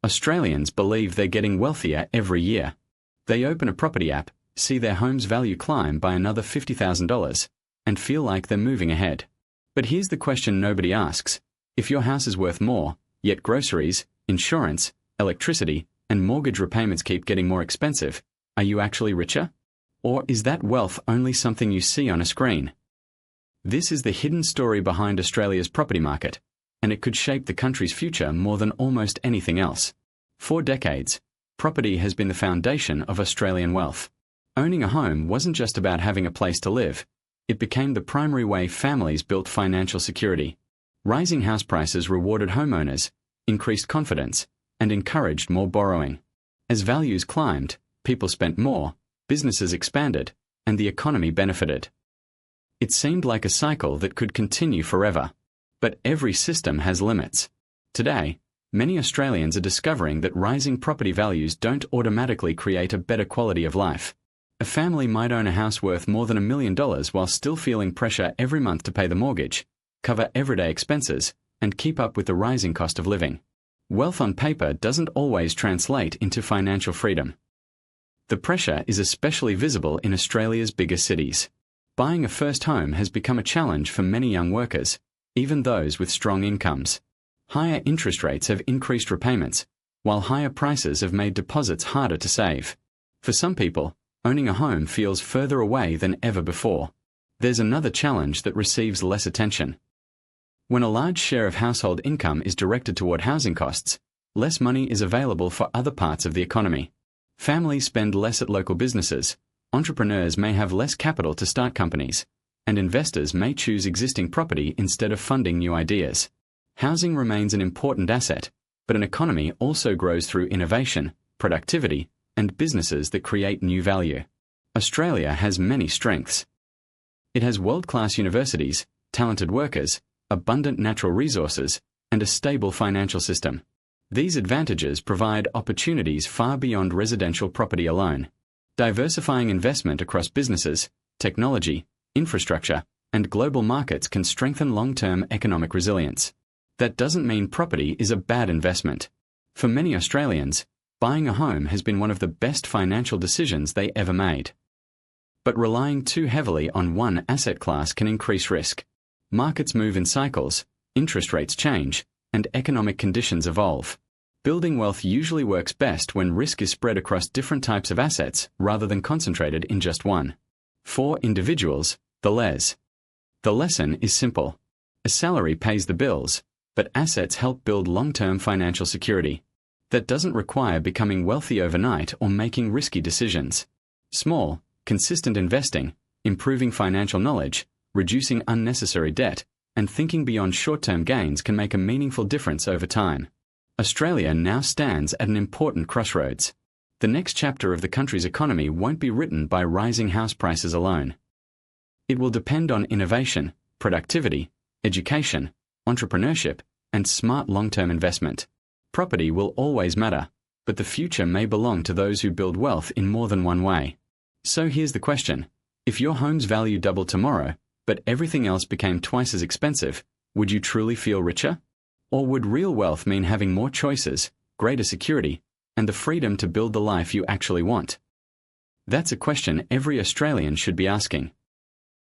Australians believe they're getting wealthier every year. They open a property app, see their home's value climb by another $50,000, and feel like they're moving ahead. But here's the question nobody asks. If your house is worth more, yet groceries, insurance, electricity, and mortgage repayments keep getting more expensive, are you actually richer? Or is that wealth only something you see on a screen? This is the hidden story behind Australia's property market, and it could shape the country's future more than almost anything else. For decades, property has been the foundation of Australian wealth. Owning a home wasn't just about having a place to live. It became the primary way families built financial security. Rising house prices rewarded homeowners, increased confidence, and encouraged more borrowing. As values climbed, people spent more, businesses expanded, and the economy benefited. It seemed like a cycle that could continue forever. But every system has limits. Today, many Australians are discovering that rising property values don't automatically create a better quality of life. A family might own a house worth more than $1 million while still feeling pressure every month to pay the mortgage, cover everyday expenses, and keep up with the rising cost of living. Wealth on paper doesn't always translate into financial freedom. The pressure is especially visible in Australia's bigger cities. Buying a first home has become a challenge for many young workers, even those with strong incomes. Higher interest rates have increased repayments, while higher prices have made deposits harder to save. For some people, owning a home feels further away than ever before. There's another challenge that receives less attention. When a large share of household income is directed toward housing costs, less money is available for other parts of the economy. Families spend less at local businesses, entrepreneurs may have less capital to start companies, and investors may choose existing property instead of funding new ideas. Housing remains an important asset, but an economy also grows through innovation, productivity, and businesses that create new value. Australia has many strengths. It has world-class universities, talented workers, abundant natural resources, and a stable financial system. These advantages provide opportunities far beyond residential property alone. Diversifying investment across businesses, technology, infrastructure, and global markets can strengthen long-term economic resilience. That doesn't mean property is a bad investment. For many Australians, buying a home has been one of the best financial decisions they ever made. But relying too heavily on one asset class can increase risk. Markets move in cycles, interest rates change, and economic conditions evolve. Building wealth usually works best when risk is spread across different types of assets rather than concentrated in just one. For individuals, the lesson is simple. A salary pays the bills, but assets help build long-term financial security. That doesn't require becoming wealthy overnight or making risky decisions. Small, consistent investing, improving financial knowledge, reducing unnecessary debt, and thinking beyond short-term gains can make a meaningful difference over time. Australia now stands at an important crossroads. The next chapter of the country's economy won't be written by rising house prices alone. It will depend on innovation, productivity, education, entrepreneurship, and smart long-term investment. Property will always matter, but the future may belong to those who build wealth in more than one way. So here's the question. If your home's value doubled tomorrow, but everything else became twice as expensive, would you truly feel richer? Or would real wealth mean having more choices, greater security, and the freedom to build the life you actually want? That's a question every Australian should be asking.